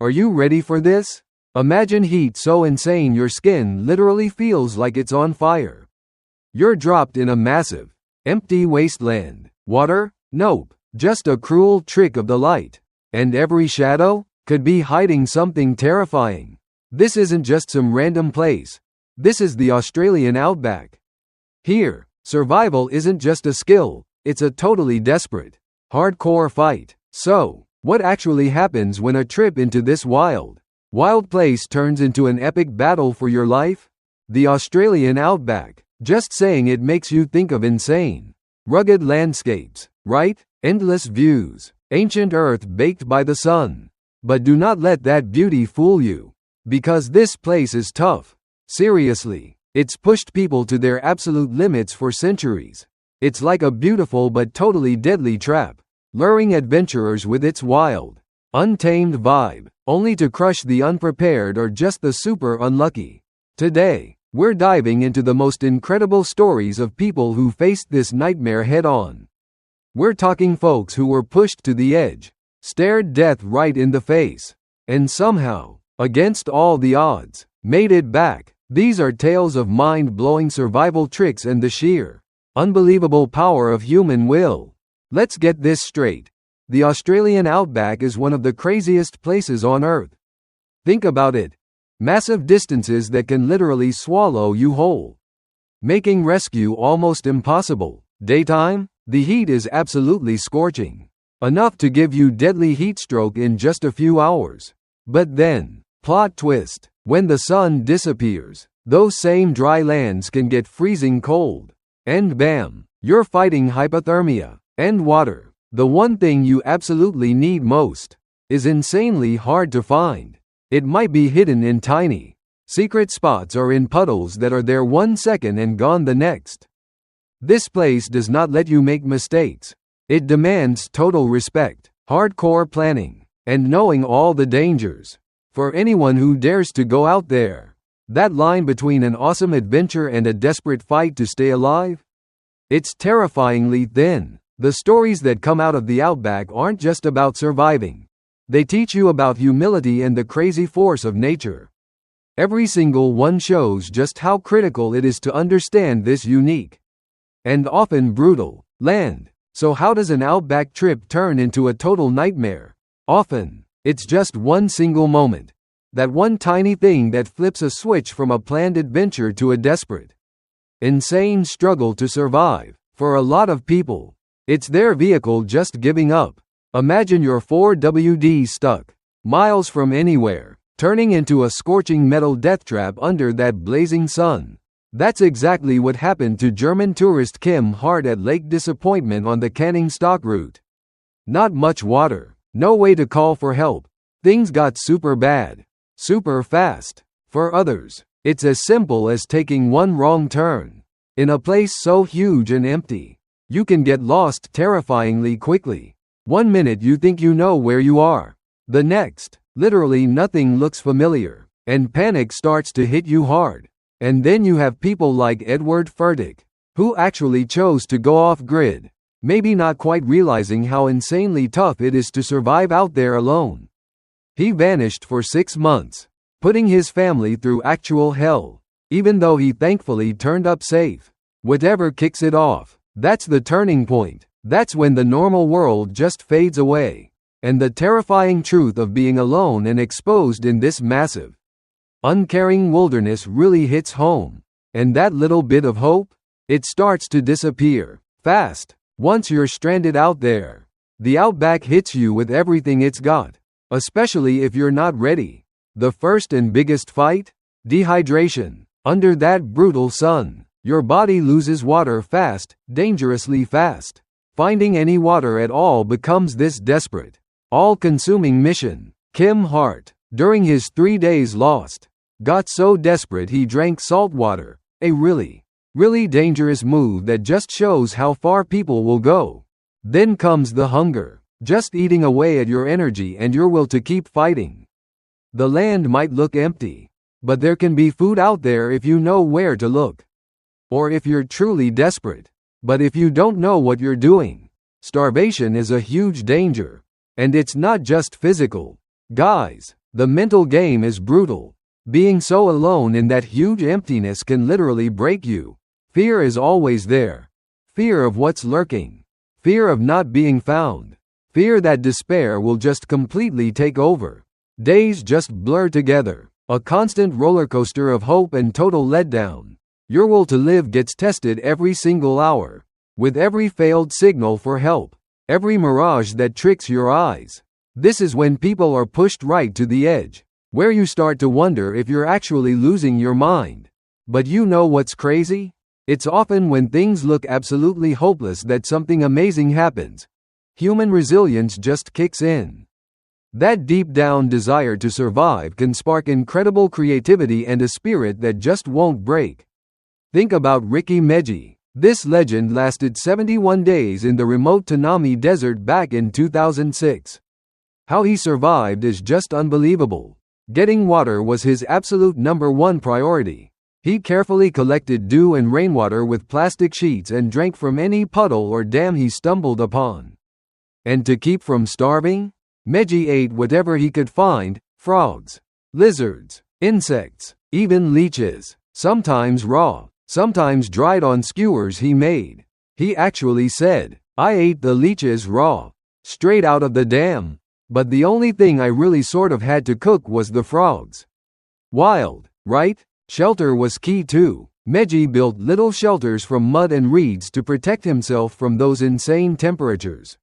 Are you ready for this? Imagine heat so insane your skin literally feels like it's on fire. You're dropped in a massive, empty wasteland. Water? Nope. Just a cruel trick of the light. And every shadow could be hiding something terrifying. This isn't just some random place. This is the Australian outback. Here, survival isn't just a skill, it's a totally desperate, hardcore fight. So, what actually happens when a trip into this wild place turns into an epic battle for your life? The Australian outback. Just saying it makes you think of insane, rugged landscapes, right? Endless views, ancient earth baked by the sun. But do not let that beauty fool you. Because this place is tough. Seriously, it's pushed people to their absolute limits for centuries. It's like a beautiful but totally deadly trap, luring adventurers with its wild, untamed vibe, only to crush the unprepared or just the super unlucky. Today, we're diving into the most incredible stories of people who faced this nightmare head-on. We're talking folks who were pushed to the edge, stared death right in the face, and somehow, against all the odds, made it back. These are tales of mind-blowing survival tricks and the sheer, unbelievable power of human will. Let's get this straight. The Australian outback is one of the craziest places on Earth. Think about it. Massive distances that can literally swallow you whole, making rescue almost impossible. Daytime, the heat is absolutely scorching, enough to give you deadly heatstroke in just a few hours. But then, plot twist, when the sun disappears, those same dry lands can get freezing cold. And bam, you're fighting hypothermia. And water, the one thing you absolutely need most, is insanely hard to find. It might be hidden in tiny, secret spots or in puddles that are there 1 second and gone the next. This place does not let you make mistakes. It demands total respect, hardcore planning, and knowing all the dangers. For anyone who dares to go out there, that line between an awesome adventure and a desperate fight to stay alive? It's terrifyingly thin. The stories that come out of the outback aren't just about surviving. They teach you about humility and the crazy force of nature. Every single one shows just how critical it is to understand this unique, and often brutal, land. So how does an outback trip turn into a total nightmare? Often, it's just one single moment. That one tiny thing that flips a switch from a planned adventure to a desperate, insane struggle to survive. For a lot of people, it's their vehicle just giving up. Imagine your 4WD stuck miles from anywhere, turning into a scorching metal death trap under that blazing sun. That's exactly what happened to German tourist Kim Hart at Lake Disappointment on the Canning Stock route. Not much water, no way to call for help. Things got super bad, super fast. For others, it's as simple as taking one wrong turn. In a place so huge and empty, you can get lost terrifyingly quickly. 1 minute you think you know where you are. The next, literally nothing looks familiar, and panic starts to hit you hard. And then you have people like Edward Furtick, who actually chose to go off-grid, maybe not quite realizing how insanely tough it is to survive out there alone. He vanished for 6 months, putting his family through actual hell, even though he thankfully turned up safe. Whatever kicks it off, that's the turning point. That's when the normal world just fades away, and the terrifying truth of being alone and exposed in this massive, uncaring wilderness really hits home. And that little bit of hope, it starts to disappear fast. Once you're stranded out there, the outback hits you with everything it's got, especially if you're not ready. The first and biggest fight? Dehydration. Under that brutal sun, your body loses water fast, dangerously fast. Finding any water at all becomes this desperate, all-consuming mission. Kim Hart, during his 3 days lost, got so desperate he drank salt water, a really dangerous move that just shows how far people will go. Then comes the hunger, just eating away at your energy and your will to keep fighting. The land might look empty, but there can be food out there if you know where to look. Or if you're truly desperate. But if you don't know what you're doing, starvation is a huge danger. And it's not just physical. Guys, The mental game is brutal. Being so alone in that huge emptiness can literally break you. Fear is always there. Fear of what's lurking. Fear of not being found. Fear that despair will just completely take over. Days just blur together. A constant rollercoaster of hope and total letdown. Your will to live gets tested every single hour. With every failed signal for help. Every mirage that tricks your eyes. This is when people are pushed right to the edge, where you start to wonder if you're actually losing your mind. But you know what's crazy? It's often when things look absolutely hopeless that something amazing happens. Human resilience just kicks in. That deep down desire to survive can spark incredible creativity and a spirit that just won't break. Think about Ricky Meji. This legend lasted 71 days in the remote Tanami Desert back in 2006. How he survived is just unbelievable. Getting water was his absolute #1 priority. He carefully collected dew and rainwater with plastic sheets and drank from any puddle or dam he stumbled upon. And to keep from starving, Meji ate whatever he could find: frogs, lizards, insects, even leeches, sometimes raw, sometimes dried on skewers he made. He actually said, "I ate the leeches raw, straight out of the dam. But the only thing I really sort of had to cook was the frogs." Wild, right? Shelter was key too. Meji built little shelters from mud and reeds to protect himself from those insane temperatures.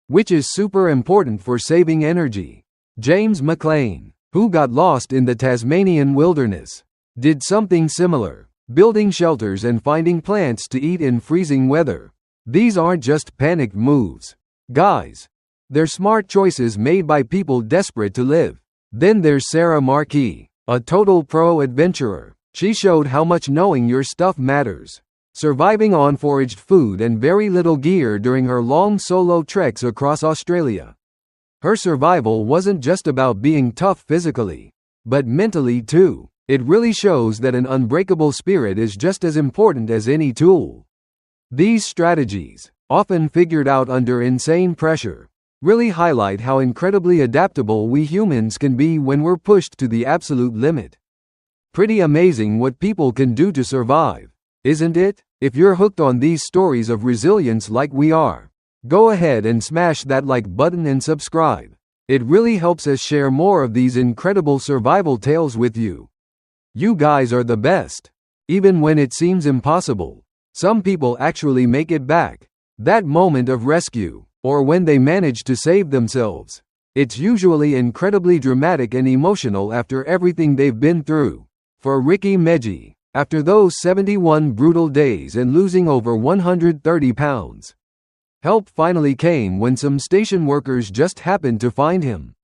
Which is super important for saving energy. James McLean, who got lost in the Tasmanian wilderness, did something similar, building shelters and finding plants to eat in freezing weather. These aren't just panicked moves, guys. They're smart choices made by people desperate to live. Then there's Sarah Markey, a total pro-adventurer. She showed how much knowing your stuff matters. Surviving on foraged food and very little gear during her long solo treks across Australia. Her survival wasn't just about being tough physically, but mentally too. It really shows that an unbreakable spirit is just as important as any tool. These strategies, often figured out under insane pressure, really highlight how incredibly adaptable we humans can be when we're pushed to the absolute limit. Pretty amazing what people can do to survive, isn't it? If you're hooked on these stories of resilience like we are, go ahead and smash that like button and subscribe. It really helps us share more of these incredible survival tales with you. You guys are the best. Even when it seems impossible, some people actually make it back. That moment of rescue, or when they manage to save themselves, it's usually incredibly dramatic and emotional after everything they've been through. For Ricky Meji, after those 71 brutal days and losing over 130 pounds, help finally came when some station workers just happened to find him.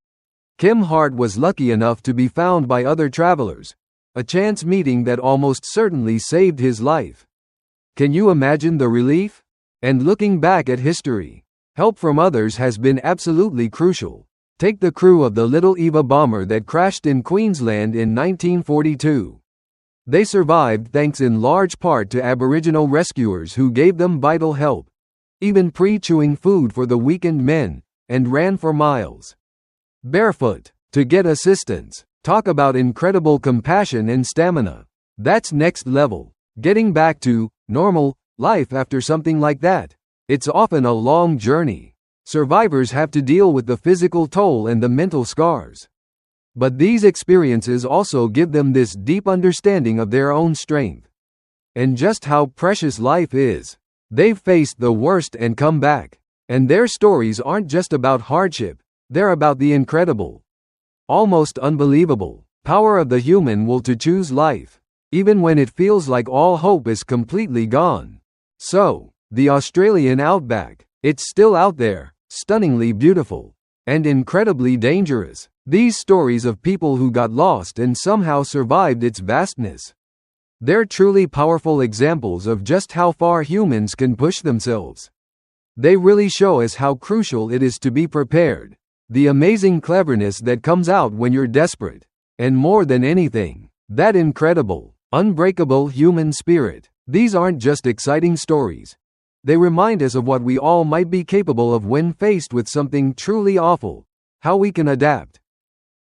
Kim Hart was lucky enough to be found by other travelers, a chance meeting that almost certainly saved his life. Can you imagine the relief? And looking back at history, help from others has been absolutely crucial. Take the crew of the Little Eva bomber that crashed in Queensland in 1942. They survived thanks in large part to Aboriginal rescuers who gave them vital help, even pre-chewing food for the weakened men, and ran for miles, barefoot, to get assistance. Talk about incredible compassion and stamina. That's next level. Getting back to normal life after something like that, it's often a long journey. Survivors have to deal with the physical toll and the mental scars. But these experiences also give them this deep understanding of their own strength and just how precious life is. They've faced the worst and come back. And their stories aren't just about hardship, they're about the incredible, almost unbelievable, power of the human will to choose life, even when it feels like all hope is completely gone. So, the Australian outback, it's still out there, stunningly beautiful, and incredibly dangerous. These stories of people who got lost and somehow survived its vastness. They're truly powerful examples of just how far humans can push themselves. They really show us how crucial it is to be prepared, the amazing cleverness that comes out when you're desperate, and more than anything, that incredible, unbreakable human spirit. These aren't just exciting stories. They remind us of what we all might be capable of when faced with something truly awful, how we can adapt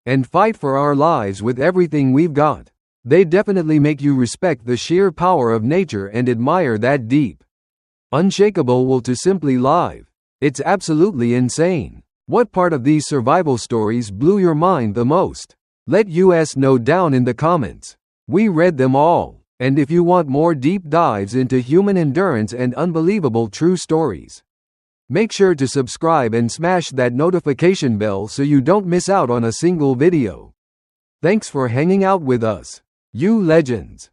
and fight for our lives with everything we've got. They definitely make you respect the sheer power of nature and admire that deep, unshakable will to simply live. It's absolutely insane. What part of these survival stories blew your mind the most? Let us know down in the comments. We read them all. And if you want more deep dives into human endurance and unbelievable true stories, make sure to subscribe and smash that notification bell so you don't miss out on a single video. Thanks for hanging out with us, you legends.